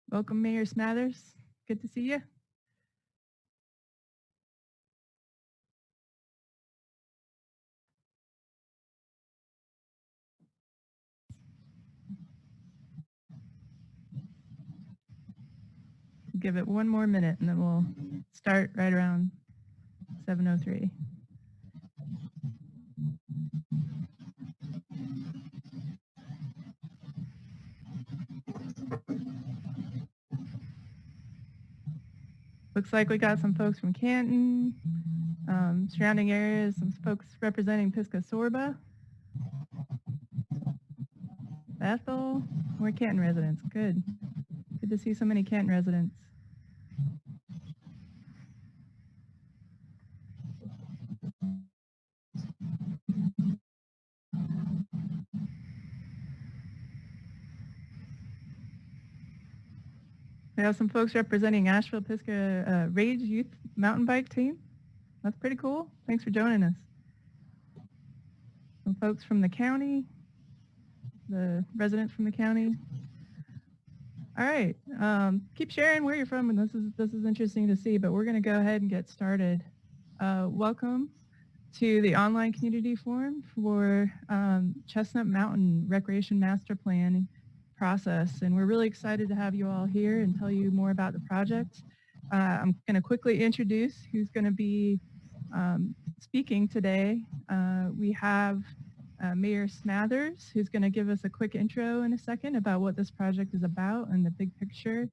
Welcome, Mayor Smathers. Good to see you. Give it one more minute and then we'll start right around 7:03. Looks like we got some folks from Canton, surrounding areas, some folks representing Piscasorba, Bethel, more Canton residents. Good. Good to see so many Canton residents. We have some folks representing Asheville Pisgah Rage Youth Mountain Bike Team. That's pretty cool. Thanks for joining us. Some folks from the county, the residents from the county. All right, keep sharing where you're from, and this is interesting to see, but we're going to go ahead and get started. Welcome to the online community forum for Chestnut Mountain Recreation Master Plan process, and we're really excited to have you all here and tell you more about the project. I'm going to quickly introduce who's going to be speaking today. We have Mayor Smathers, who's going to give us a quick intro in a second about what this project is about and the big picture.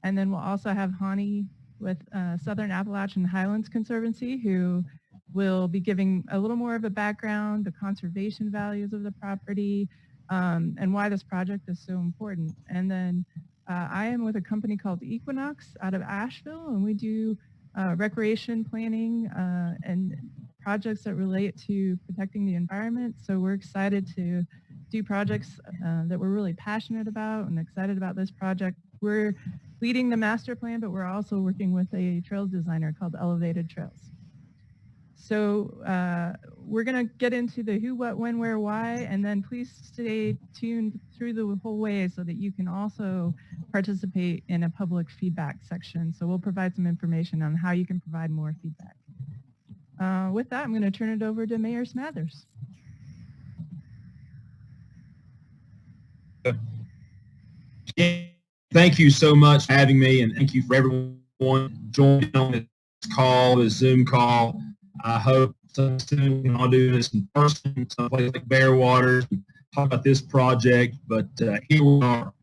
And then we'll also have Hani with Southern Appalachian Highlands Conservancy, who will be giving a little more of a background, the conservation values of the property, and why this project is so important. And then I am with a company called Equinox out of Asheville, and we do recreation planning and projects that relate to protecting the environment. So we're excited to do projects that we're really passionate about and excited about this project. We're leading the master plan, but we're also working with a trails designer called Elevated Trails. So we're going to get into the who, what, when, where, why, and then please stay tuned through the whole way so that you can also participate in a public feedback section. So we'll provide some information on how you can provide more feedback. With that, I'm going to turn it over to Mayor Smathers. Thank you so much for having me, and thank you for everyone joining on this call, this Zoom call. I hope soon we can all do this in person, someplace like Bearwater, talk about this project. But here we are.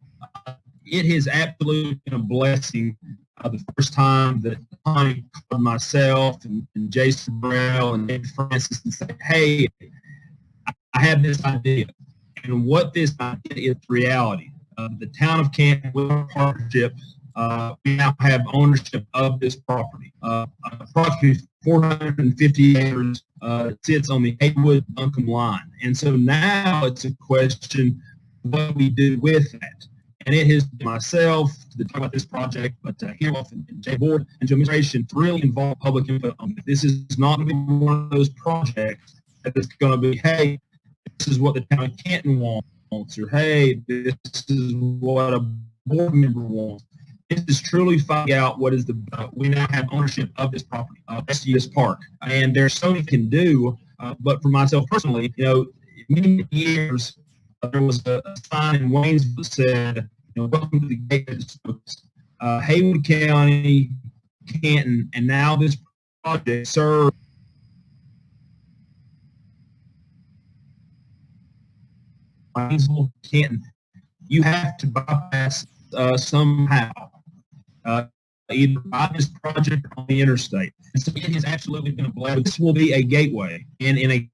It has absolutely been a blessing. The first time that I called myself and Jason Burrell and David Francis and said, "Hey, I have this idea," and what this idea is reality. The Town of Canton, with our partnership, we now have ownership of this property. Approximately 450 acres sits on the Haywood County line. And so now it's a question of what we do with that. And it has been myself to talk about this project, but here and Jay Board and to administration to really involve public input on it. This is not going to be one of those projects that is going to be, hey, this is what the Town of Canton wants, or hey, this is what a board member wants. This is truly finding out what is we now have ownership of this property, SUS Park, and there's so many can do. But for myself personally, many years there was a sign in Waynesville that said, "Welcome to the Gators." Haywood County, Canton, and now this project serves Waynesville, Canton. You have to bypass somehow. Either by this project or on the interstate. And so it has absolutely been a blessing. This will be a gateway, and in a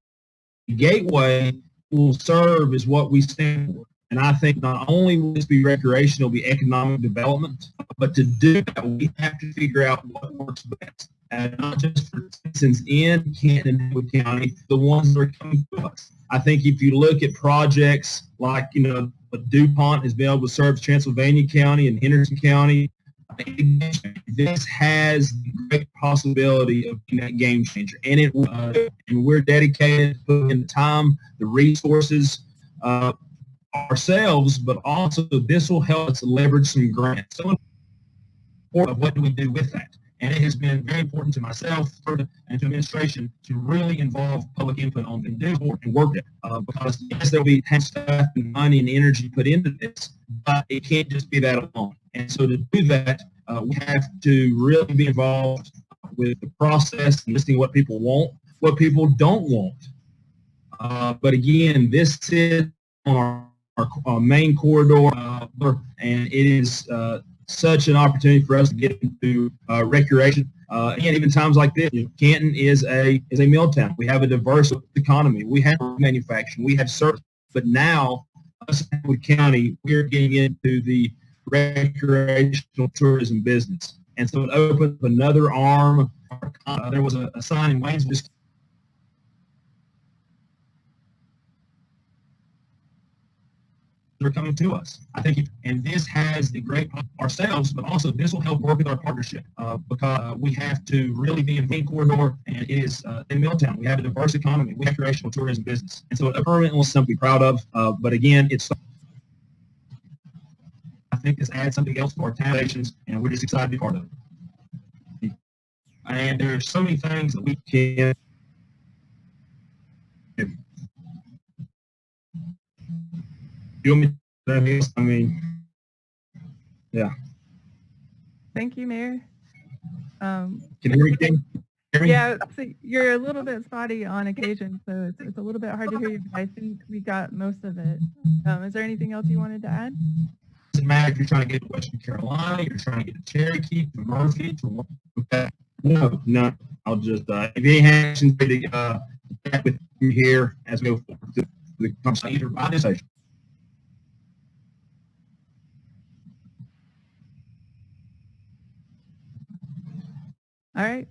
gateway will serve as what we stand for. And I think not only will this be recreational, be economic development, but to do that, we have to figure out what works best. And not just for citizens in Canton and Haywood County, the ones that are coming to us. I think if you look at projects like, what DuPont has been able to serve Transylvania County and Henderson County, this has the great possibility of being that game changer, and and we're dedicated to putting in the time, the resources. Our ourselves, but also this will help us leverage some grants. So important, what do we do with that? And it has been very important to myself and to administration to really involve public input on and do and work it. Because yes, there'll be staff and money and energy put into this, but it can't just be that alone. And so to do that, we have to really be involved with the process and listening what people want, what people don't want. But again, this sits on our main corridor, and it is such an opportunity for us to get into recreation. Again, even times like this, Canton is a mill town. We have a diverse economy. We have manufacturing. We have service. But now, us in Haywood County, we're getting into the recreational tourism business. And so it opened up another arm. There was a sign in Waynesville. Are coming to us. I think, and this has the great ourselves, but also this will help work with our partnership because we have to really be in main corridor, and it is in Milltown. We have a diverse economy. We have recreational tourism business, and so a permanent will something to be proud of. But again, I think this adds something else to our town nations, and we're just excited to be part of it. And there's so many things that we can do. I mean, yeah. Thank you, Mayor. Can you hear me? Yeah, so you're a little bit spotty on occasion, so it's a little bit hard to hear you, but I think we got most of it. Is there anything else you wanted to add? It doesn't matter if you're trying to get to Western Carolina, you're trying to get to Cherokee, to Murphy, to okay. No. I'll just, if any actions to chat with you here as we go forward to the conversation by this session. All right.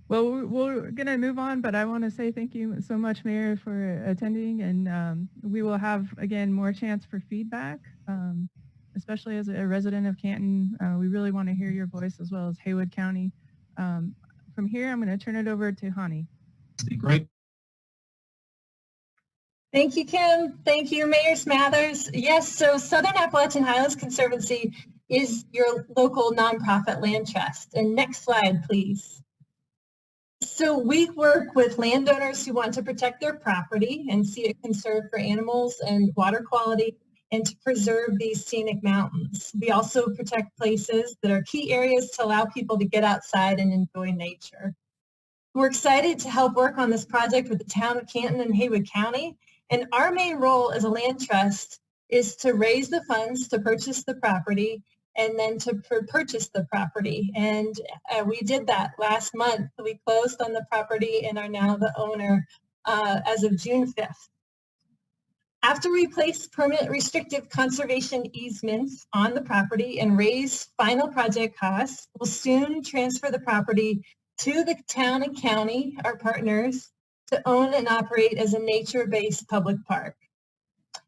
Well, we're going to move on, but I want to say thank you so much, Mayor, for attending, and we will have, again, more chance for feedback, especially as a resident of Canton. We really want to hear your voice as well as Haywood County. From here, I'm going to turn it over to Hani. Great. Thank you, Kim. Thank you, Mayor Smathers. Yes, so Southern Appalachian Highlands Conservancy is your local nonprofit land trust. And next slide, please. So we work with landowners who want to protect their property and see it conserved for animals and water quality and to preserve these scenic mountains. We also protect places that are key areas to allow people to get outside and enjoy nature. We're excited to help work on this project with the Town of Canton and Haywood County. And our main role as a land trust is to raise the funds to purchase the property and then to purchase the property. And we did that last month. We closed on the property and are now the owner as of June 5th. After we place permanent restrictive conservation easements on the property and raise final project costs, we'll soon transfer the property to the town and county, our partners, to own and operate as a nature-based public park.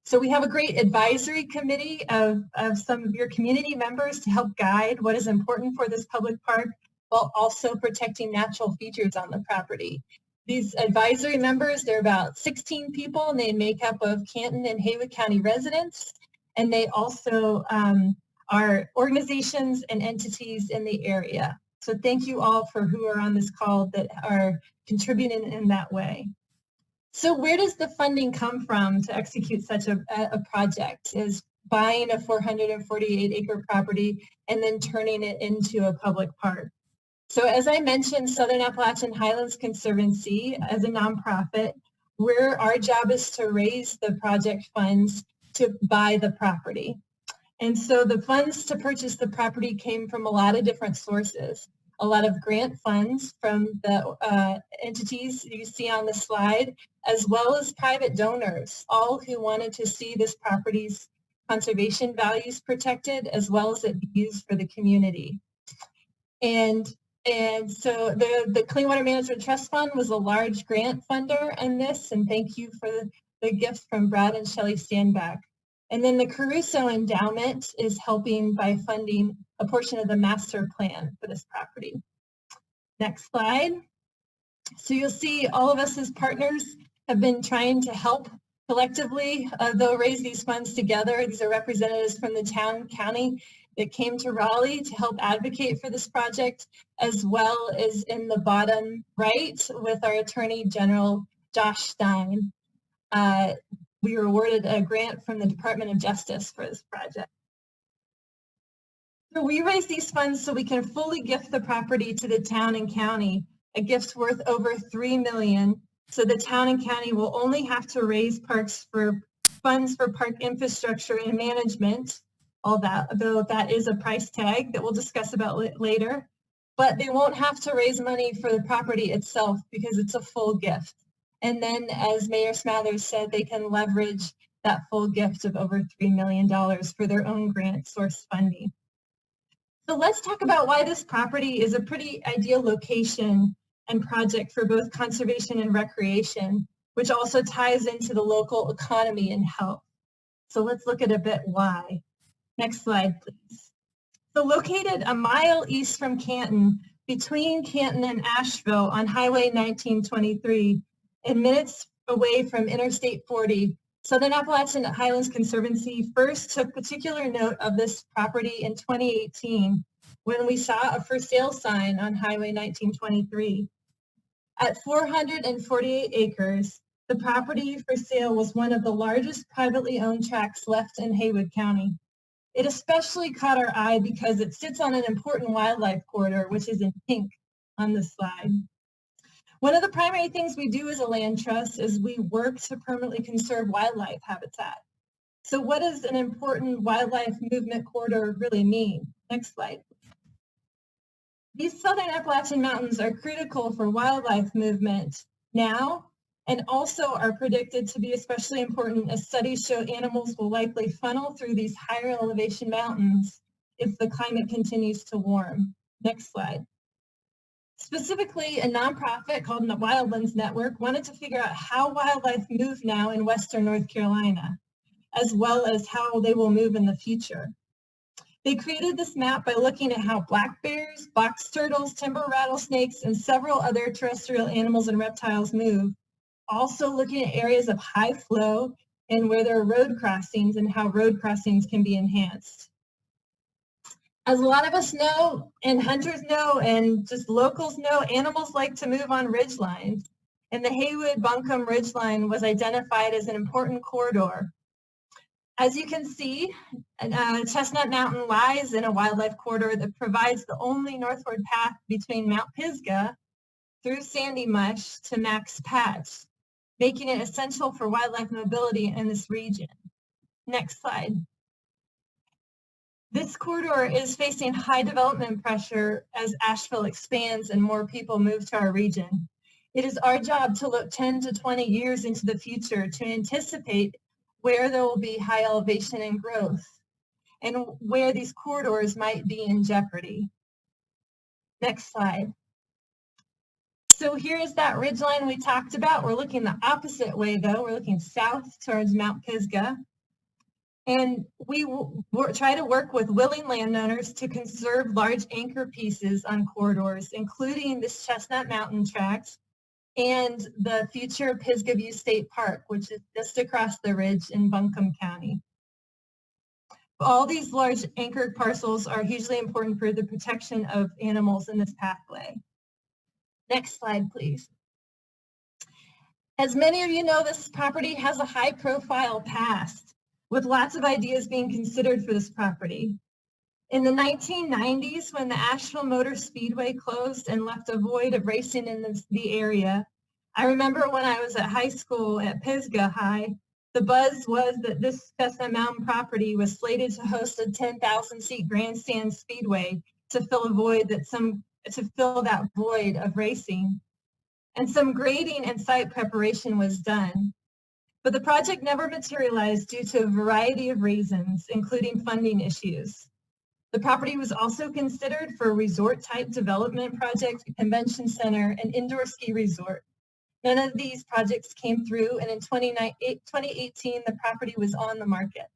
So we have a great advisory committee of some of your community members to help guide what is important for this public park while also protecting natural features on the property. These advisory members, they're about 16 people, and they make up of Canton and Haywood County residents, and they also are organizations and entities in the area. So thank you all for who are on this call that are contributing in that way. So where does the funding come from to execute such a project? Is buying a 448-acre property and then turning it into a public park. So as I mentioned, Southern Appalachian Highlands Conservancy, as a nonprofit, our job is to raise the project funds to buy the property. And so the funds to purchase the property came from a lot of different sources. A lot of grant funds from the entities you see on the slide, as well as private donors, all who wanted to see this property's conservation values protected, as well as it be used for the community. And so the Clean Water Management Trust Fund was a large grant funder in this, and thank you for the gifts from Brad and Shelley Standback. And then the Cruso Endowment is helping by funding a portion of the master plan for this property. Next slide. So you'll see all of us as partners have been trying to help Collectively, they'll raise these funds together. These are representatives from the town, county that came to Raleigh to help advocate for this project, as well as in the bottom right with our Attorney General, Josh Stein. We were awarded a grant from the Department of Justice for this project. So we raise these funds so we can fully gift the property to the town and county, a gift worth over $3 million. So the town and county will only have to raise funds for park infrastructure and management, all that, though that is a price tag that we'll discuss about later. But they won't have to raise money for the property itself because it's a full gift. And then, as Mayor Smathers said, they can leverage that full gift of over $3 million for their own grant source funding. So let's talk about why this property is a pretty ideal location and project for both conservation and recreation, which also ties into the local economy and health. So let's look at a bit why. Next slide, please. So located a mile east from Canton, between Canton and Asheville on Highway 1923, and minutes away from Interstate 40, Southern Appalachian Highlands Conservancy first took particular note of this property in 2018 when we saw a for sale sign on Highway 1923. At 448 acres, the property for sale was one of the largest privately owned tracts left in Haywood County. It especially caught our eye because it sits on an important wildlife corridor, which is in pink on this slide. One of the primary things we do as a land trust is we work to permanently conserve wildlife habitat. So what does an important wildlife movement corridor really mean? Next slide. These Southern Appalachian Mountains are critical for wildlife movement now, and also are predicted to be especially important as studies show animals will likely funnel through these higher elevation mountains if the climate continues to warm. Next slide. Specifically, a nonprofit called the Wildlands Network wanted to figure out how wildlife move now in Western North Carolina, as well as how they will move in the future. They created this map by looking at how black bears, box turtles, timber rattlesnakes, and several other terrestrial animals and reptiles move. Also looking at areas of high flow and where there are road crossings and how road crossings can be enhanced. As a lot of us know, and hunters know, and just locals know, animals like to move on ridgelines. And the Haywood-Buncombe ridgeline was identified as an important corridor. As you can see, Chestnut Mountain lies in a wildlife corridor that provides the only northward path between Mount Pisgah through Sandy Mush to Max Patch, making it essential for wildlife mobility in this region. Next slide. This corridor is facing high development pressure as Asheville expands and more people move to our region. It is our job to look 10 to 20 years into the future to anticipate where there will be high elevation and growth and where these corridors might be in jeopardy. Next slide. So here is that ridgeline we talked about. We're looking the opposite way though. We're looking south towards Mount Pisgah. And we try to work with willing landowners to conserve large anchor pieces on corridors, including this Chestnut Mountain tract and the future Pisgah View State Park, which is just across the ridge in Buncombe County. All these large anchored parcels are hugely important for the protection of animals in this pathway. Next slide, please. As many of you know, this property has a high-profile past, with lots of ideas being considered for this property. In the 1990s, when the Asheville Motor Speedway closed and left a void of racing in the area, I remember when I was at high school at Pisgah High, the buzz was that this Chestnut Mountain property was slated to host a 10,000-seat grandstand speedway to fill that void of racing. And some grading and site preparation was done. But the project never materialized due to a variety of reasons, including funding issues. The property was also considered for a resort-type development project, a convention center, and indoor ski resort. None of these projects came through, and in 2018, the property was on the market.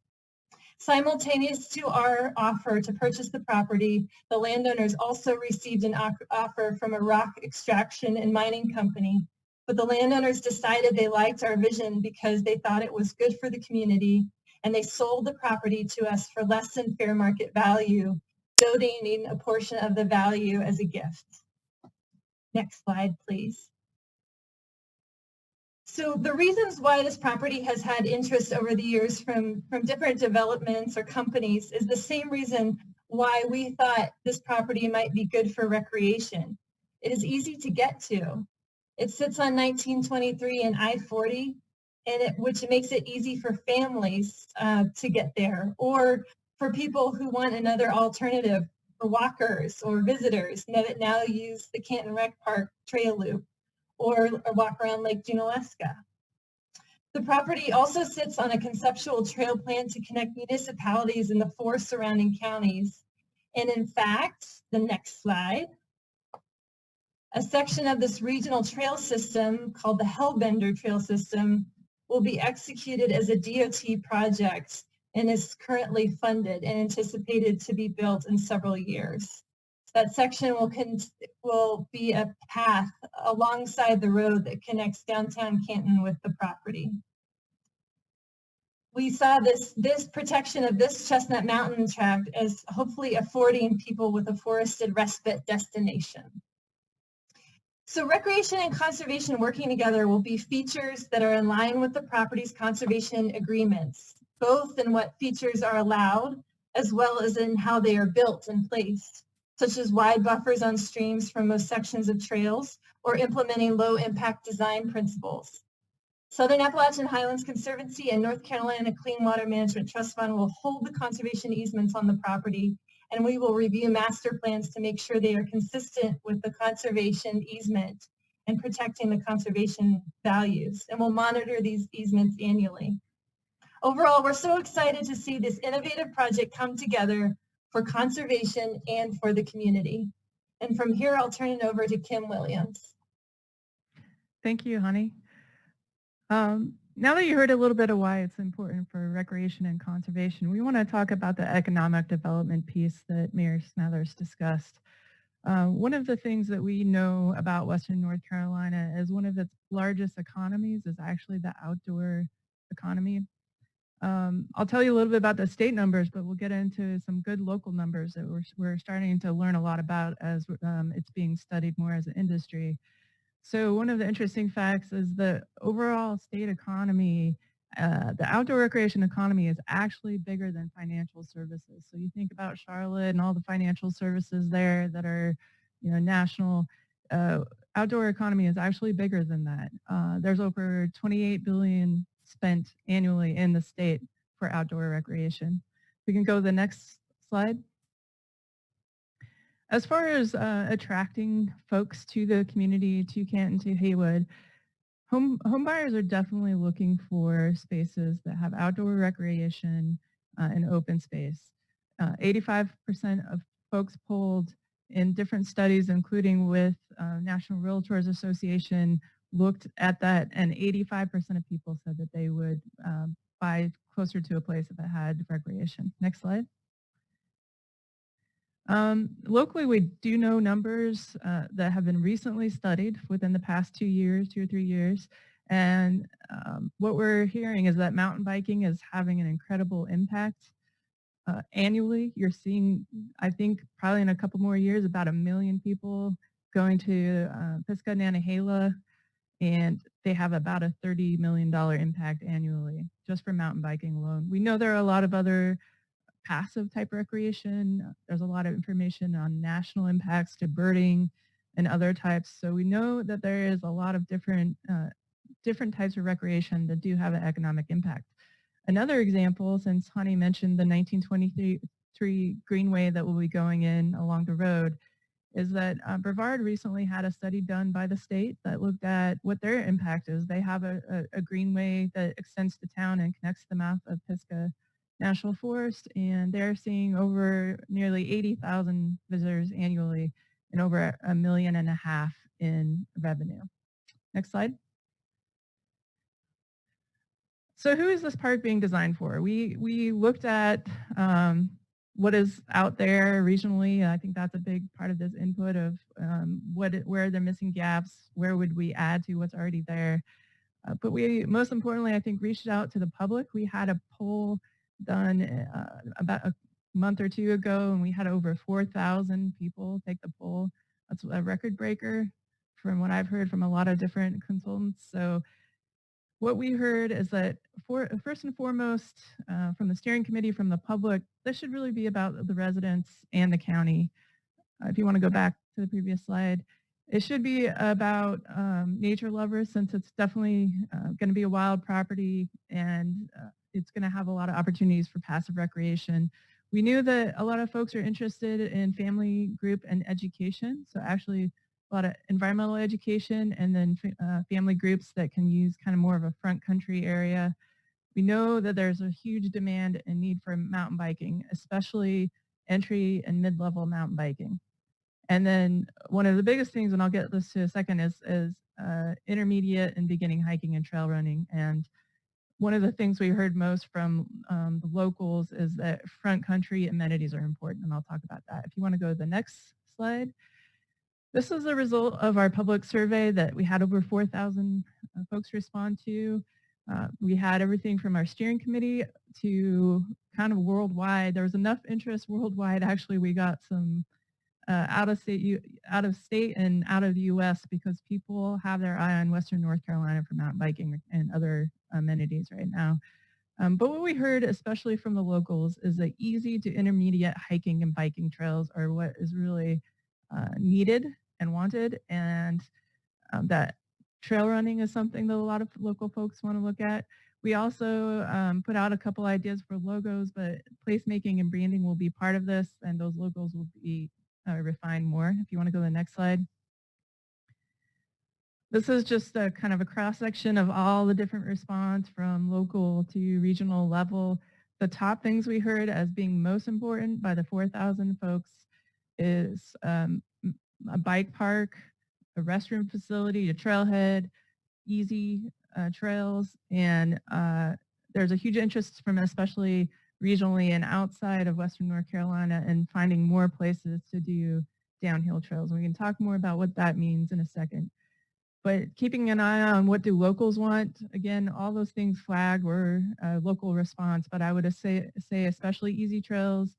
Simultaneous to our offer to purchase the property, the landowners also received an offer from a rock extraction and mining company but the landowners decided they liked our vision because they thought it was good for the community, and they sold the property to us for less than fair market value, donating a portion of the value as a gift. Next slide, please. So the reasons why this property has had interest over the years from different developments or companies is the same reason why we thought this property might be good for recreation. It is easy to get to. It sits on 1923 and I-40, which makes it easy for families to get there, or for people who want another alternative for walkers or visitors that now use the Canton Rec Park trail loop or walk around Lake Junaluska. The property also sits on a conceptual trail plan to connect municipalities in the 4 surrounding counties. And in fact, the next slide, a section of this regional trail system called the Hellbender Trail System will be executed as a DOT project and is currently funded and anticipated to be built in several years. That section will be a path alongside the road that connects downtown Canton with the property. We saw this protection of this Chestnut Mountain tract as hopefully affording people with a forested respite destination. So recreation and conservation working together will be features that are in line with the property's conservation agreements, both in what features are allowed as well as in how they are built and placed, such as wide buffers on streams from most sections of trails or implementing low impact design principles. Southern Appalachian Highlands Conservancy and North Carolina Clean Water Management Trust Fund will hold the conservation easements on the property, and we will review master plans to make sure they are consistent with the conservation easement and protecting the conservation values, and we'll monitor these easements annually. Overall, we're so excited to see this innovative project come together for conservation and for the community. And from here, I'll turn it over to Kim Williams. Thank you, Honey. Now that you heard a little bit of why it's important for recreation and conservation, we want to talk about the economic development piece that Mayor Smathers discussed. One of the things that we know about Western North Carolina is one of its largest economies is actually the outdoor economy. I'll tell you a little bit about the state numbers, but we'll get into some good local numbers that we're starting to learn a lot about as it's being studied more as an industry. So one of the interesting facts is the overall state economy, the outdoor recreation economy is actually bigger than financial services. So you think about Charlotte and all the financial services there that are, national. Outdoor economy is actually bigger than that. There's over $28 billion spent annually in the state for outdoor recreation. We can go to the next slide. As far as attracting folks to the community, to Canton, to Haywood, home buyers are definitely looking for spaces that have outdoor recreation and open space. 85% of folks polled in different studies, including with National Realtors Association, looked at that, and 85% of people said that they would buy closer to a place if it had recreation. Next slide. Locally, we do know numbers that have been recently studied within the past 2 or 3 years. And what we're hearing is that mountain biking is having an incredible impact. Annually, you're seeing, I think, probably in a couple more years, about 1 million people going to Pisgah, Nantahala, and they have about a $30 million impact annually just for mountain biking alone. We know there are a lot of other passive type recreation. There's a lot of information on national impacts to birding and other types. So we know that there is a lot of different types of recreation that do have an economic impact. Another example, since Honey mentioned the 1923 greenway that will be going in along the road, is that Brevard recently had a study done by the state that looked at what their impact is. They have a greenway that extends to town and connects the mouth of Pisgah National Forest, and they're seeing over nearly 80,000 visitors annually and over $1.5 million in revenue. Next slide. So who is this park being designed for? We looked at what is out there regionally. I think that's a big part of this input of where are the missing gaps, where would we add to what's already there. But we, most importantly, I think, reached out to the public. We had a poll done about a month or two ago, and we had over 4,000 people take the poll. That's a record breaker from what I've heard from a lot of different consultants. So what we heard is that first and foremost, from the steering committee, from the public, this should really be about the residents and the county. If you want to go back to the previous slide, it should be about nature lovers, since it's definitely going to be a wild property, and it's going to have a lot of opportunities for passive recreation. We knew that a lot of folks are interested in family, group, and education. So actually a lot of environmental education, and then family groups that can use kind of more of a front country area. We know that there's a huge demand and need for mountain biking, especially entry and mid-level mountain biking. And then one of the biggest things, and I'll get this to a second, is intermediate and beginning hiking and trail running. And one of the things we heard most from the locals is that front country amenities are important, and I'll talk about that. If you want to go to the next slide. This is a result of our public survey that we had over 4,000 folks respond to. We had everything from our steering committee to kind of worldwide. There was enough interest worldwide. Actually, we got some out of state and out of the U.S. because people have their eye on Western North Carolina for mountain biking and other amenities right now. But what we heard, especially from the locals, is that easy to intermediate hiking and biking trails are what is really needed and wanted, and that trail running is something that a lot of local folks want to look at. We also put out a couple ideas for logos, but placemaking and branding will be part of this, and those logos will be refined more. If you want to go to the next slide. This is just a kind of a cross-section of all the different response from local to regional level. The top things we heard as being most important by the 4,000 folks is a bike park, a restroom facility, a trailhead, easy trails, and there's a huge interest from especially regionally and outside of Western North Carolina in finding more places to do downhill trails. We can talk more about what that means in a second. But keeping an eye on what do locals want, again, all those things flagged were local response, but I would say especially easy trails,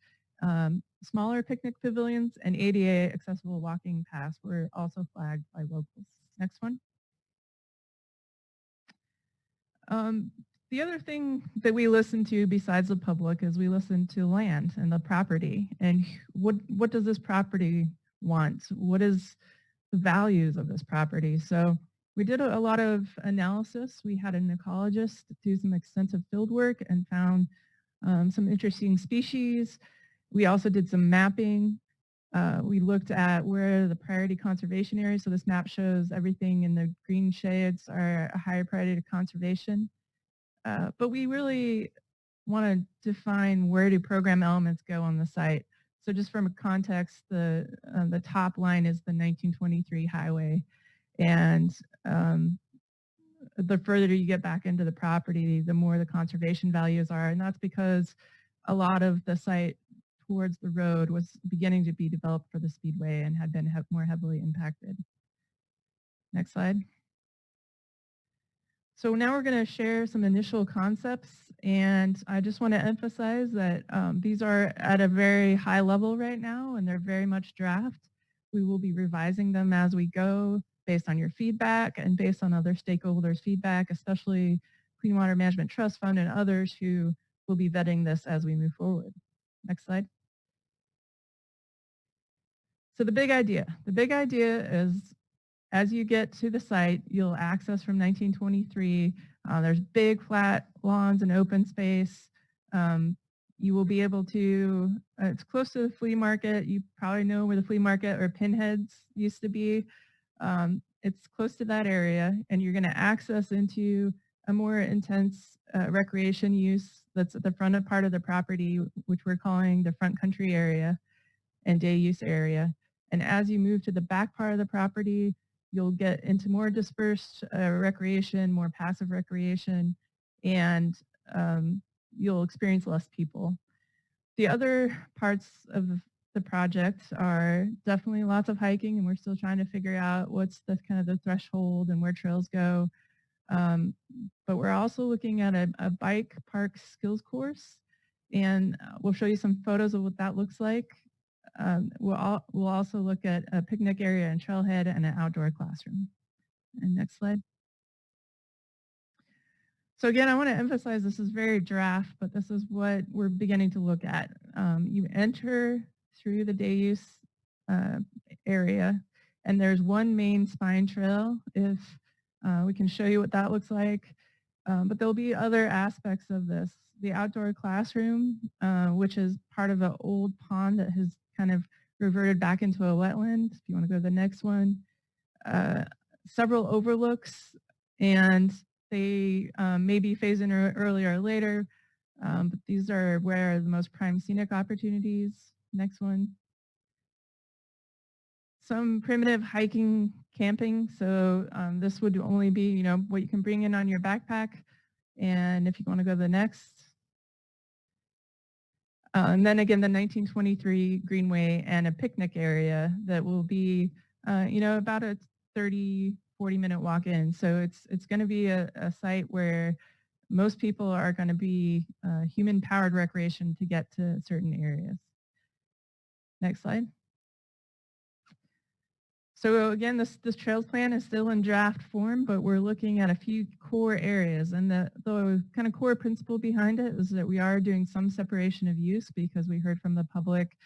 smaller picnic pavilions, and ADA accessible walking paths were also flagged by locals. Next one. The other thing that we listen to besides the public is we listen to land and the property, and what does this property want? What is the values of this property? So we did a lot of analysis. We had an ecologist do some extensive field work and found some interesting species. We also did some mapping. We looked at where the priority conservation areas, so this map shows everything in the green shades are a higher priority to conservation. But we really want to define where do program elements go on the site. So just from a context, the top line is the 1923 highway, and the further you get back into the property, the more the conservation values are, and that's because a lot of the site towards the road was beginning to be developed for the speedway and had been more heavily impacted. Next slide. So now we're going to share some initial concepts, and I just want to emphasize that these are at a very high level right now, and they're very much draft. We will be revising them as we go based on your feedback and based on other stakeholders' feedback, especially Clean Water Management Trust Fund and others who will be vetting this as we move forward. Next slide. So the big idea is as you get to the site, you'll access from 1923. There's big flat lawns and open space. You will be able to, it's close to the flea market. You probably know where the flea market or Pinheads used to be. It's close to that area, and you're going to access into a more intense recreation use that's at the front of part of the property, which we're calling the front country area and day use area. And as you move to the back part of the property, you'll get into more dispersed recreation, more passive recreation, and you'll experience less people. The other parts of the project are definitely lots of hiking, and we're still trying to figure out what's the kind of the threshold and where trails go. But we're also looking at a bike park skills course, and we'll show you some photos of what that looks like. We'll also look at a picnic area and trailhead and an outdoor classroom. And next slide. So again, I want to emphasize this is very draft, but this is what we're beginning to look at. You enter through the day use area, and there's one main spine trail. If we can show you what that looks like, but there'll be other aspects of this. The outdoor classroom, which is part of an old pond that has kind of reverted back into a wetland. If you want to go to the next one, several overlooks, and they may be phased in earlier or later, but these are where the most prime scenic opportunities. Next one. Some primitive hiking, camping. So this would only be, you know, what you can bring in on your backpack. And if you want to go to the next. And then again, the 1923 Greenway and a picnic area that will be, you know, about a 30, 40-minute walk in. So it's going to be a site where most people are going to be human-powered recreation to get to certain areas. Next slide. So again, this trails plan is still in draft form, but we're looking at a few core areas. And the kind of core principle behind it is that we are doing some separation of use because we heard from the public,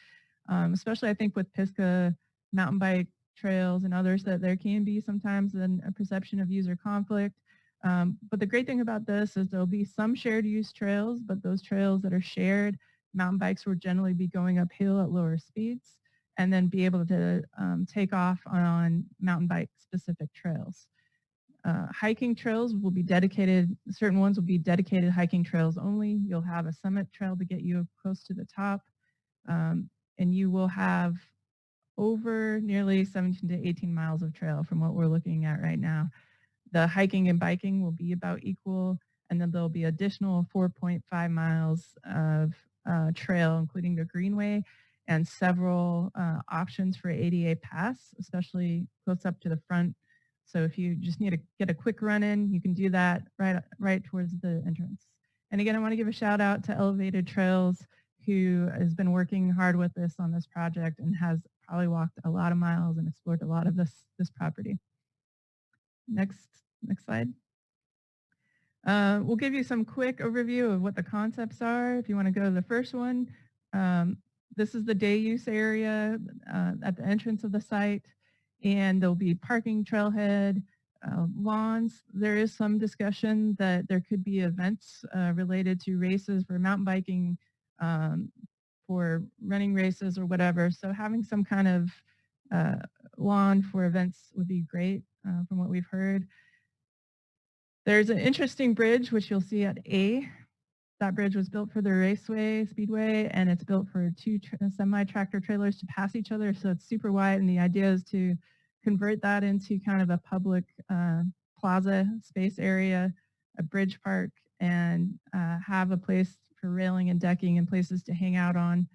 especially I think with Pisgah mountain bike trails and others, that there can be sometimes a perception of user conflict. But the great thing about this is there'll be some shared use trails, but those trails that are shared, mountain bikes will generally be going uphill at lower speeds, and then be able to take off on mountain bike specific trails. Hiking trails will be dedicated, certain ones will be dedicated hiking trails only. You'll have a summit trail to get you close to the top, and you will have over nearly 17 to 18 miles of trail from what we're looking at right now. The hiking and biking will be about equal, and then there'll be additional 4.5 miles of trail, including the Greenway, and several options for ADA pass, especially close up to the front. So if you just need to get a quick run in, you can do that right towards the entrance. And again, I want to give a shout out to Elevated Trails, who has been working hard with this on this project and has probably walked a lot of miles and explored a lot of this property. Next slide. We'll give you some quick overview of what the concepts are. If you want to go to the first one, this is the day use area at the entrance of the site, and there'll be parking, trailhead, lawns. There is some discussion that there could be events related to races for mountain biking, for running races or whatever. So having some kind of lawn for events would be great from what we've heard. There's an interesting bridge, which you'll see at A. That bridge was built for the raceway, speedway, and it's built for two semi-tractor trailers to pass each other, so it's super wide, and the idea is to convert that into kind of a public plaza space area, a bridge park, and have a place for railing and decking and places to hang out on.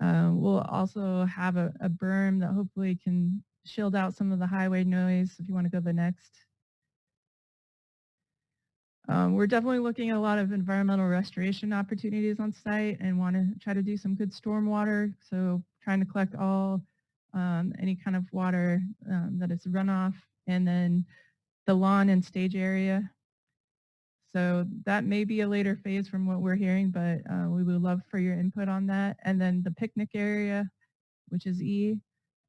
We'll also have a berm that hopefully can shield out some of the highway noise, if you want to go to the next. We're definitely looking at a lot of environmental restoration opportunities on site and want to try to do some good stormwater. So trying to collect all any kind of water that is runoff, and then the lawn and stage area. So that may be a later phase from what we're hearing, but we would love for your input on that. And then the picnic area, which is E.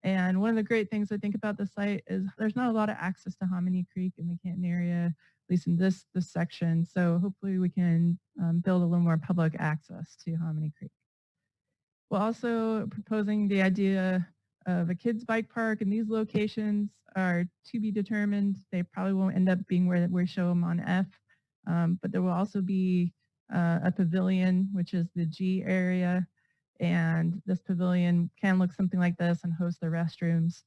And one of the great things I think about the site is there's not a lot of access to Hominy Creek in the Canton area, at least in this section. So hopefully we can build a little more public access to Hominy Creek. We're also proposing the idea of a kids bike park, and these locations are to be determined. They probably won't end up being where we show them on F, but there will also be a pavilion, which is the G area, and this pavilion can look something like this and host the restrooms,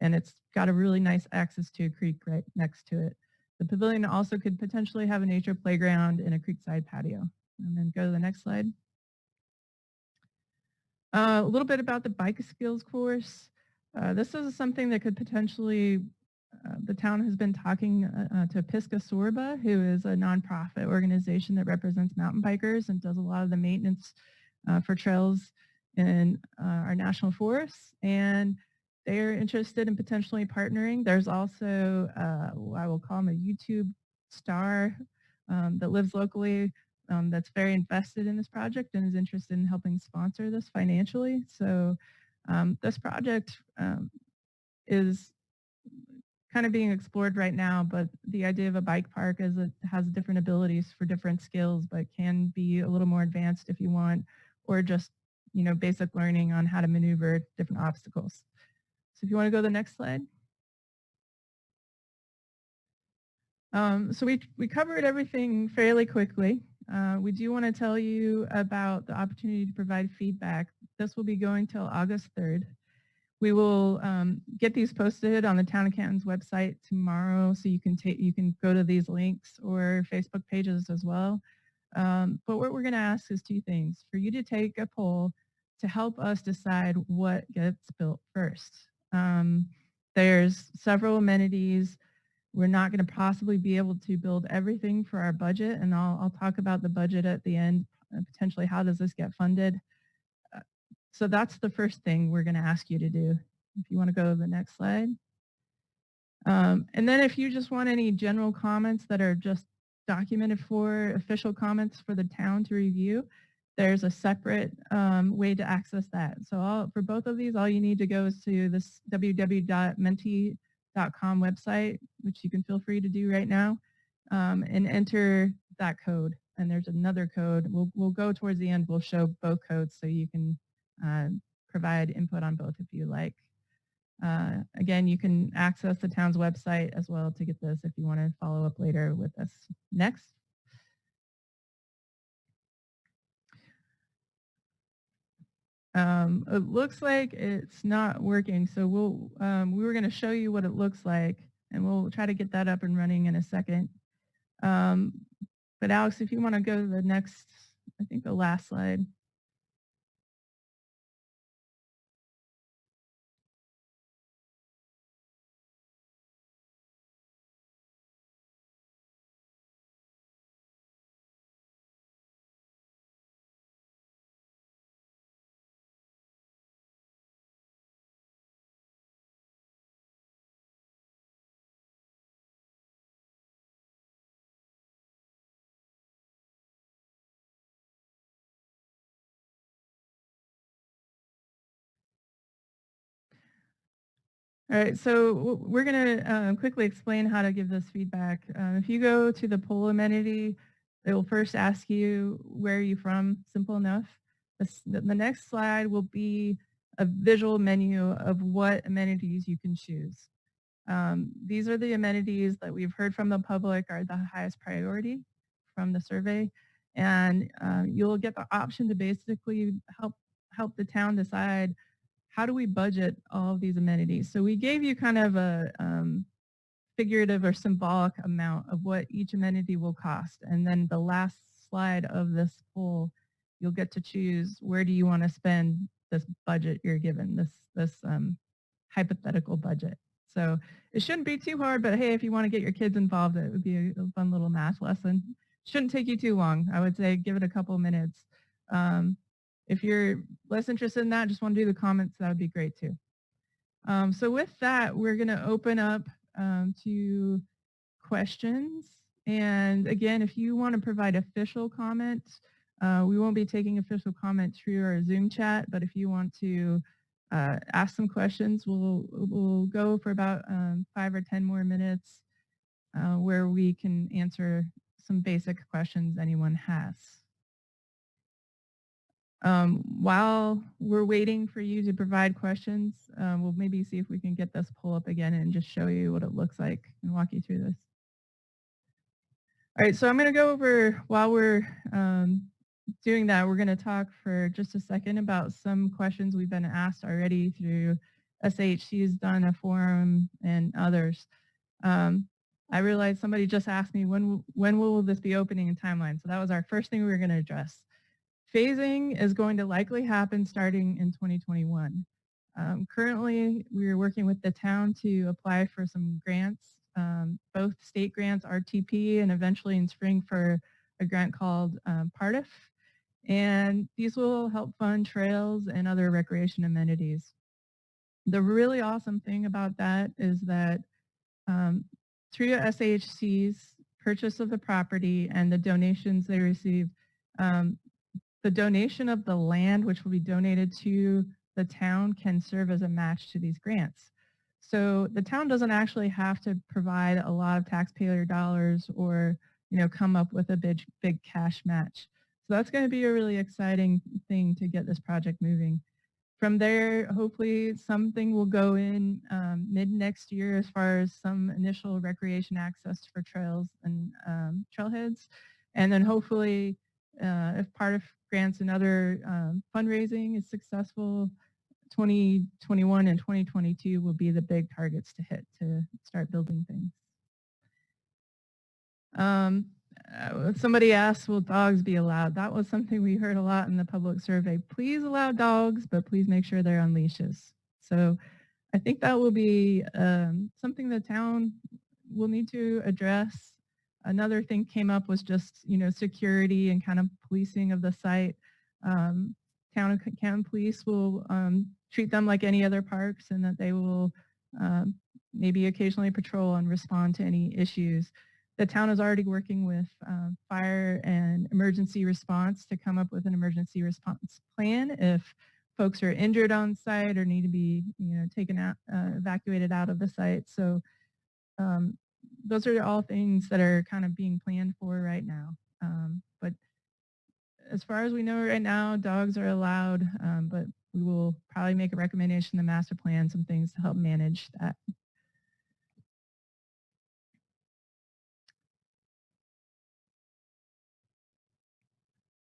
and it's got a really nice access to a creek right next to it. The pavilion also could potentially have a nature playground and a creekside patio. And then go to the next slide. A little bit about the bike skills course. This is something that could potentially, the town has been talking to Pisca Sorba, who is a nonprofit organization that represents mountain bikers and does a lot of the maintenance for trails in our national forests. And they're interested in potentially partnering. There's also, I will call him a YouTube star that lives locally that's very invested in this project and is interested in helping sponsor this financially. So this project is kind of being explored right now, but the idea of a bike park is it has different abilities for different skills, but can be a little more advanced if you want, or just, you know, basic learning on how to maneuver different obstacles. So if you want to go to the next slide. So we covered everything fairly quickly. We do want to tell you about the opportunity to provide feedback. This will be going till August 3rd. We will get these posted on the Town of Canton's website tomorrow, so you can go to these links or Facebook pages as well. But what we're going to ask is two things: for you to take a poll to help us decide what gets built first. There's several amenities. We're not going to possibly be able to build everything for our budget, and I'll talk about the budget at the end, potentially how does this get funded. So that's the first thing we're going to ask you to do. If you want to go to the next slide. And then if you just want any general comments that are just documented for official comments for the town to review, there's a separate way to access that. So for both of these, all you need to go is to this www.menti.com website, which you can feel free to do right now, and enter that code. And there's another code. We'll go towards the end. We'll show both codes so you can provide input on both if you like. Again, you can access the town's website as well to get this if you want to follow up later with this. Next. It looks like it's not working, so we were going to show you what it looks like, and we'll try to get that up and running in a second. But Alex, if you want to go to the next, I think the last slide. All right, so we're going to quickly explain how to give this feedback. If you go to the poll amenity, it will first ask you, where are you from? Simple enough. The next slide will be a visual menu of what amenities you can choose. These are the amenities that we've heard from the public are the highest priority from the survey. And you'll get the option to basically help the town decide, how do we budget all of these amenities? So we gave you kind of a figurative or symbolic amount of what each amenity will cost. And then the last slide of this poll, you'll get to choose, where do you want to spend this budget you're given, this hypothetical budget. So it shouldn't be too hard, but hey, if you want to get your kids involved, it would be a fun little math lesson. Shouldn't take you too long. I would say give it a couple of minutes. If you're less interested in that, just want to do the comments, that would be great too. So with that, we're going to open up to questions. And again, if you want to provide official comments, we won't be taking official comments through our Zoom chat, but if you want to ask some questions, we'll go for about 5 or 10 more minutes where we can answer some basic questions anyone has. While we're waiting for you to provide questions, we'll maybe see if we can get this poll up again and just show you what it looks like and walk you through this. All right, so I'm going to go over, while we're doing that, we're going to talk for just a second about some questions we've been asked already through SAHC's done a forum and others. I realized somebody just asked me, when will this be opening in timeline? So that was our first thing we were going to address. Phasing is going to likely happen starting in 2021. Currently, we're working with the town to apply for some grants, both state grants, RTP, and eventually in spring for a grant called PARTIF. And these will help fund trails and other recreation amenities. The really awesome thing about that is that through SAHC's purchase of the property and the donations they receive, the donation of the land, which will be donated to the town, can serve as a match to these grants. So the town doesn't actually have to provide a lot of taxpayer dollars or, come up with a big cash match. So that's going to be a really exciting thing to get this project moving. From there, hopefully something will go in mid next year as far as some initial recreation access for trails and trailheads. And then hopefully if part of grants and other fundraising is successful, 2021 and 2022 will be the big targets to hit to start building things. Somebody asked, will dogs be allowed? That was something we heard a lot in the public survey. Please allow dogs, but please make sure they're on leashes. So I think that will be something the town will need to address. Another thing came up was just, security and kind of policing of the site. Town of Canton Police will treat them like any other parks, and that they will maybe occasionally patrol and respond to any issues. The town is already working with fire and emergency response to come up with an emergency response plan if folks are injured on site or need to be, taken out, evacuated out of the site. So those are all things that are kind of being planned for right now. But as far as we know right now, dogs are allowed, but we will probably make a recommendation in the master plan, some things to help manage that.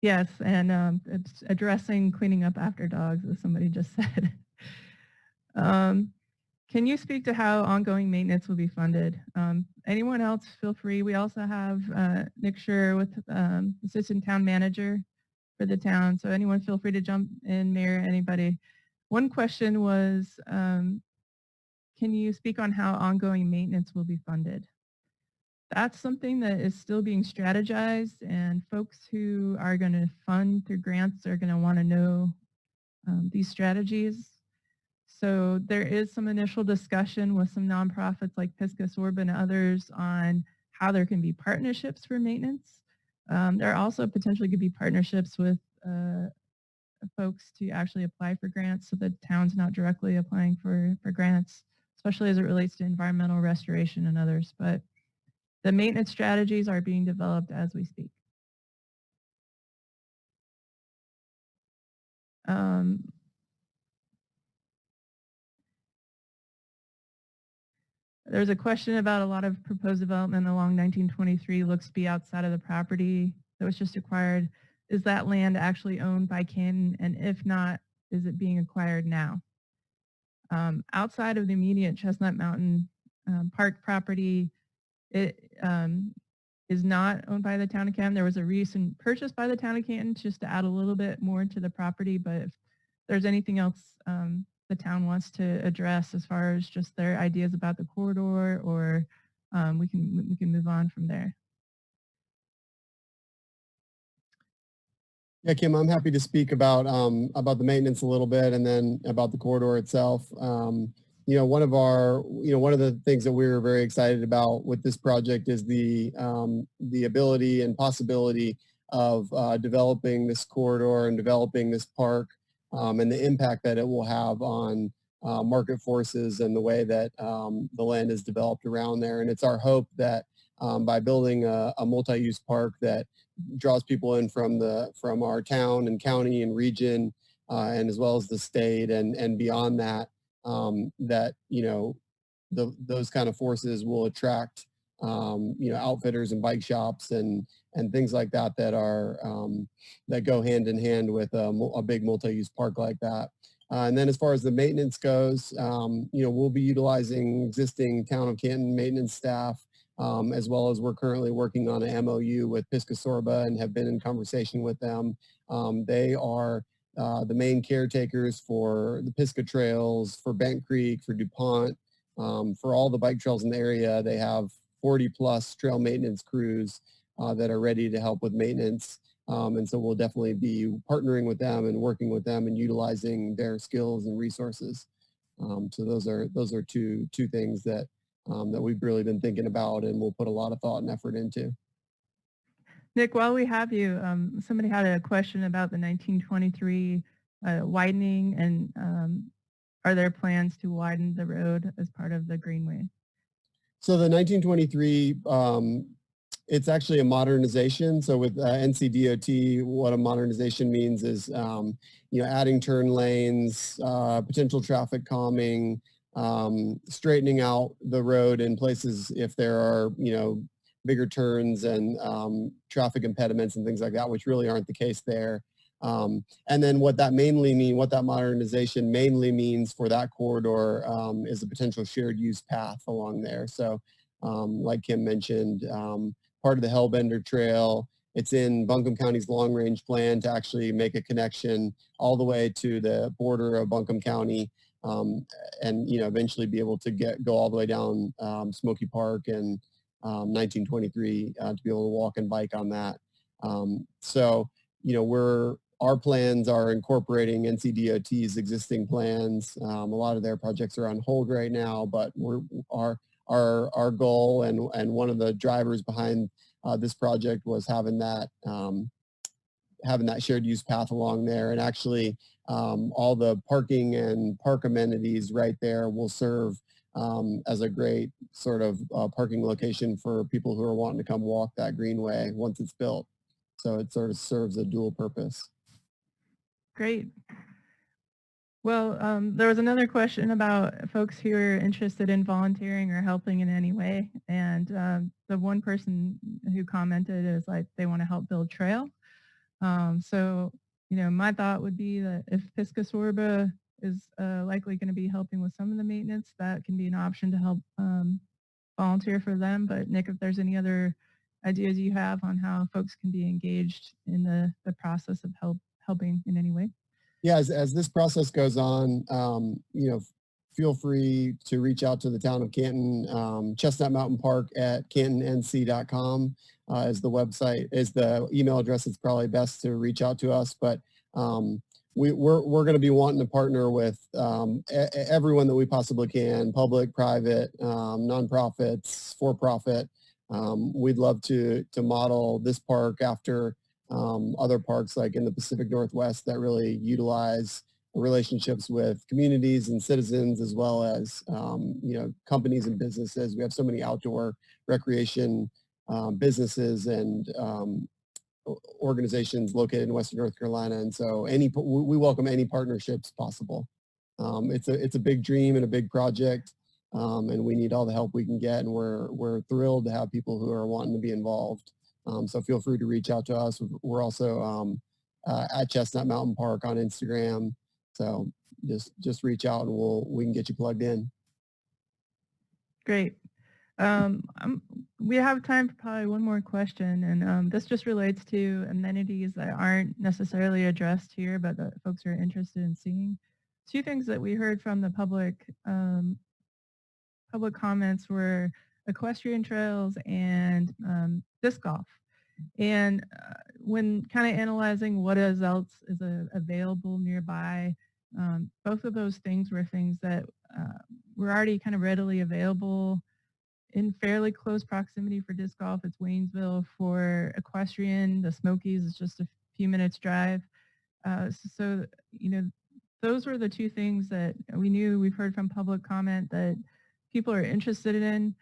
Yes, and it's addressing cleaning up after dogs, as somebody just said. Can you speak to how ongoing maintenance will be funded? Anyone else, feel free. We also have Nick Schur with Assistant Town Manager for the town, so anyone feel free to jump in, Mayor, anybody. One question was, can you speak on how ongoing maintenance will be funded? That's something that is still being strategized, and folks who are going to fund through grants are going to want to know these strategies. So there is some initial discussion with some nonprofits like Piscus Orb and others on how there can be partnerships for maintenance. There also potentially could be partnerships with folks to actually apply for grants, so the town's not directly applying for grants, especially as it relates to environmental restoration and others. But the maintenance strategies are being developed as we speak. There's a question about a lot of proposed development along 1923 looks to be outside of the property that was just acquired. Is that land actually owned by Canton? And if not, is it being acquired now? Outside of the immediate Chestnut Mountain Park property, it is not owned by the Town of Canton. There was a recent purchase by the Town of Canton just to add a little bit more to the property, but if there's anything else the town wants to address as far as just their ideas about the corridor, or we can move on from there. Yeah, Kim, I'm happy to speak about the maintenance a little bit, and then about the corridor itself. One of the things that we were very excited about with this project is the ability and possibility of developing this corridor and developing this park, and the impact that it will have on market forces and the way that the land is developed around there. And it's our hope that by building a multi-use park that draws people in from our town and county and region, and as well as the state and beyond that, that those kind of forces will attract outfitters and bike shops and things like that that are that go hand in hand with a big multi-use park like that. And then as far as the maintenance goes, we'll be utilizing existing Town of Canton maintenance staff as well as we're currently working on an MOU with Pisca Sorba and have been in conversation with them. They are the main caretakers for the Pisca trails, for Bent Creek, for DuPont, for all the bike trails in the area. They have 40 plus trail maintenance crews that are ready to help with maintenance. And so we'll definitely be partnering with them and working with them and utilizing their skills and resources. So those are two things that that we've really been thinking about and we'll put a lot of thought and effort into. Nick, while we have you, somebody had a question about the 1923 widening, and are there plans to widen the road as part of the Greenway? So the 1923, it's actually a modernization. So with NCDOT, what a modernization means is, adding turn lanes, potential traffic calming, straightening out the road in places if there are, bigger turns and traffic impediments and things like that, which really aren't the case there. And then what that modernization mainly means for that corridor is a potential shared use path along there. So like Kim mentioned, part of the Hellbender Trail, it's in Buncombe County's long range plan to actually make a connection all the way to the border of Buncombe County and eventually be able to go all the way down Smoky Park and 1923 to be able to walk and bike on that. Our plans are incorporating NCDOT's existing plans. A lot of their projects are on hold right now, but our goal and one of the drivers behind this project was having that shared use path along there, and actually all the parking and park amenities right there will serve as a great sort of parking location for people who are wanting to come walk that greenway once it's built. So it sort of serves a dual purpose. Great. Well, there was another question about folks who are interested in volunteering or helping in any way. And the one person who commented is like, they want to help build trail. So, my thought would be that if Pisca Sorba is likely going to be helping with some of the maintenance, that can be an option to help volunteer for them. But Nick, if there's any other ideas you have on how folks can be engaged in the process of helping in any way. Yeah, as this process goes on, feel free to reach out to the Town of Canton. Chestnut Mountain Park at cantonnc.com is the website, is the email address. It's probably best to reach out to us, but we're going to be wanting to partner with everyone that we possibly can, public, private, nonprofits, for-profit. We'd love to model this park after other parks like in the Pacific Northwest that really utilize relationships with communities and citizens, as well as companies and businesses. We have so many outdoor recreation businesses and organizations located in Western North Carolina, and so we welcome any partnerships possible. It's a big dream and a big project, and we need all the help we can get, and we're thrilled to have people who are wanting to be involved. So feel free to reach out to us. We're also at Chestnut Mountain Park on Instagram. So just reach out and we can get you plugged in. Great. We have time for probably one more question, and this just relates to amenities that aren't necessarily addressed here, but that folks are interested in seeing. Two things that we heard from the public comments were equestrian trails and disc golf. And when kind of analyzing what else is available nearby, both of those things were things that were already kind of readily available in fairly close proximity. For disc golf, it's Waynesville. For equestrian, the Smokies is just a few minutes drive. Those were the two things that we've heard from public comment that people are interested in.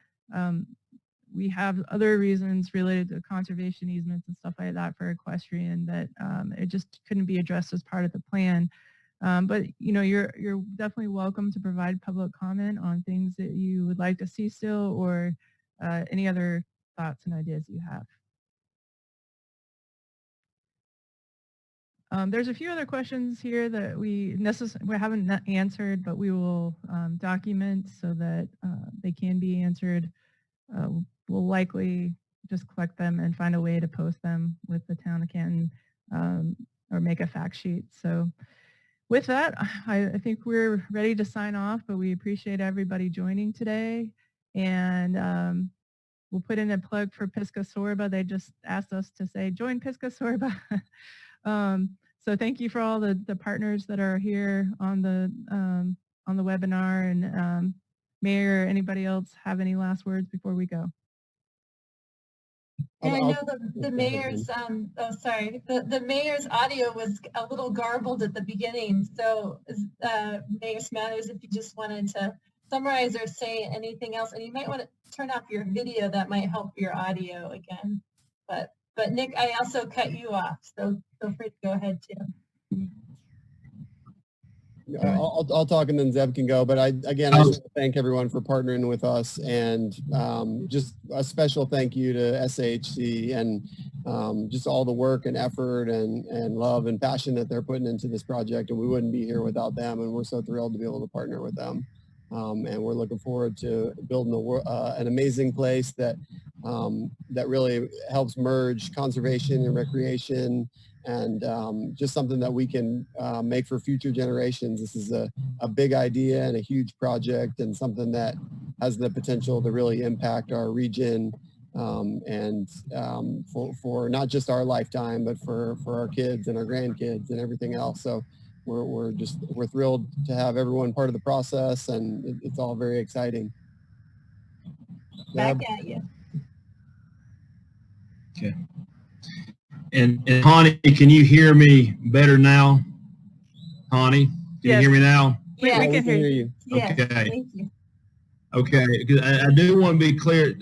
We have other reasons related to conservation easements and stuff like that for equestrian that it just couldn't be addressed as part of the plan. But you're definitely welcome to provide public comment on things that you would like to see still, or any other thoughts and ideas you have. There's a few other questions here that we haven't answered, but we will document so that they can be answered. we'll likely just collect them and find a way to post them with the Town of Canton or make a fact sheet. So with that, I think we're ready to sign off, but we appreciate everybody joining today. And we'll put in a plug for Pisca Sorba. They just asked us to say, join Pisca Sorba. So thank you for all the partners that are here on the webinar. And Mayor, anybody else have any last words before we go? And I know the mayor's, the mayor's audio was a little garbled at the beginning. So Mayor Smathers, if you just wanted to summarize or say anything else, and you might want to turn off your video, that might help your audio again. But Nick, I also cut you off, so feel free to go ahead too. I'll talk and then Zeb can go. But I just want to thank everyone for partnering with us, and just a special thank you to SAHC and just all the work and effort and love and passion that they're putting into this project. And we wouldn't be here without them. And we're so thrilled to be able to partner with them. And we're looking forward to building an amazing place that really helps merge conservation and recreation, and just something that we can make for future generations. This is a big idea and a huge project, and something that has the potential to really impact our region, and for not just our lifetime, but for our kids and our grandkids and everything else. So we're thrilled to have everyone part of the process, and it's all very exciting. Back at you. Okay. And Connie, can you hear me better now? Connie, can you hear me now? Yeah, we can hear you. Yes, Okay. thank you. Okay, because I do want to be clear,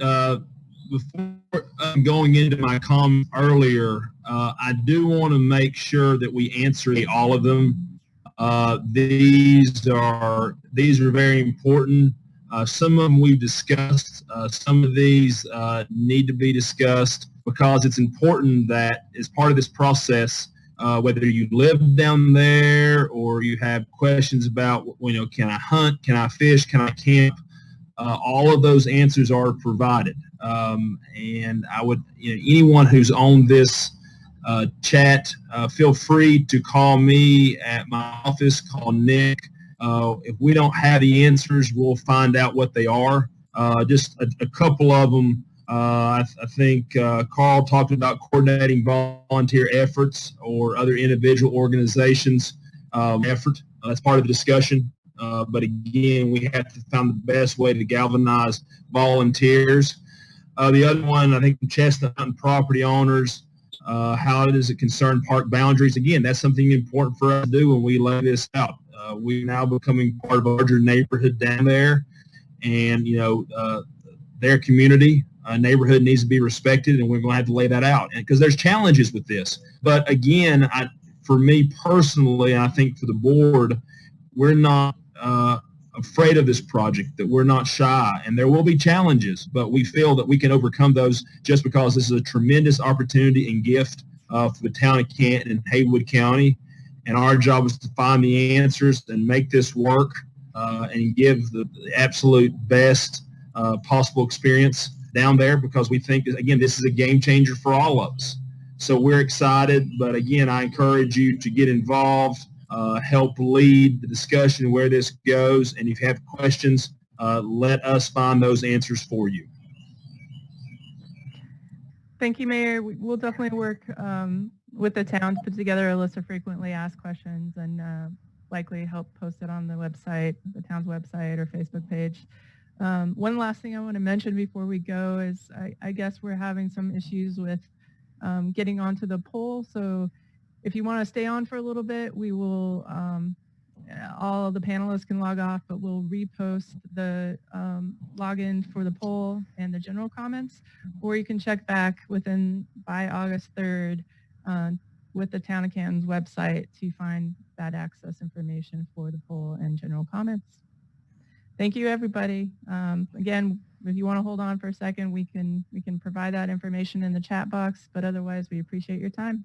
before going into my comment earlier, I do want to make sure that we answer all of them. These are very important. Some of them we've discussed. Some of these need to be discussed, because it's important that as part of this process, whether you live down there or you have questions about, can I hunt, can I fish, can I camp, all of those answers are provided. And I would, anyone who's on this chat, feel free to call me at my office, call Nick. If we don't have the answers, we'll find out what they are. Just a couple of them. I think Carl talked about coordinating volunteer efforts or other individual organizations' effort. That's part of the discussion. But again, we have to find the best way to galvanize volunteers. The other one, I think, Chestnut Mountain property owners. How does it concern park boundaries? Again, that's something important for us to do when we lay this out. We're now becoming part of a larger neighborhood down there, and their community neighborhood needs to be respected, and we're going to have to lay that out. And because there's challenges with this, but again, for me personally, I think for the board, we're not afraid of this project, that we're not shy, and there will be challenges, but we feel that we can overcome those just because this is a tremendous opportunity and gift for the town of Canton and Haywood County. And our job is to find the answers and make this work and give the absolute best possible experience down there, because we think, again, this is a game changer for all of us. So we're excited, but again, I encourage you to get involved, help lead the discussion where this goes, and if you have questions, let us find those answers for you. Thank you, Mayor. We'll definitely work with the town to put together a list of frequently asked questions, and likely help post it on the website, the town's website or Facebook page. One last thing I want to mention before we go is I guess we're having some issues with getting onto the poll. So if you want to stay on for a little bit, we will, all of the panelists can log off, but we'll repost the login for the poll and the general comments, or you can check back by August 3rd with the Town of Canton's website to find that access information for the poll and general comments. Thank you, everybody. Again, if you want to hold on for a second, we can provide that information in the chat box, but otherwise we appreciate your time.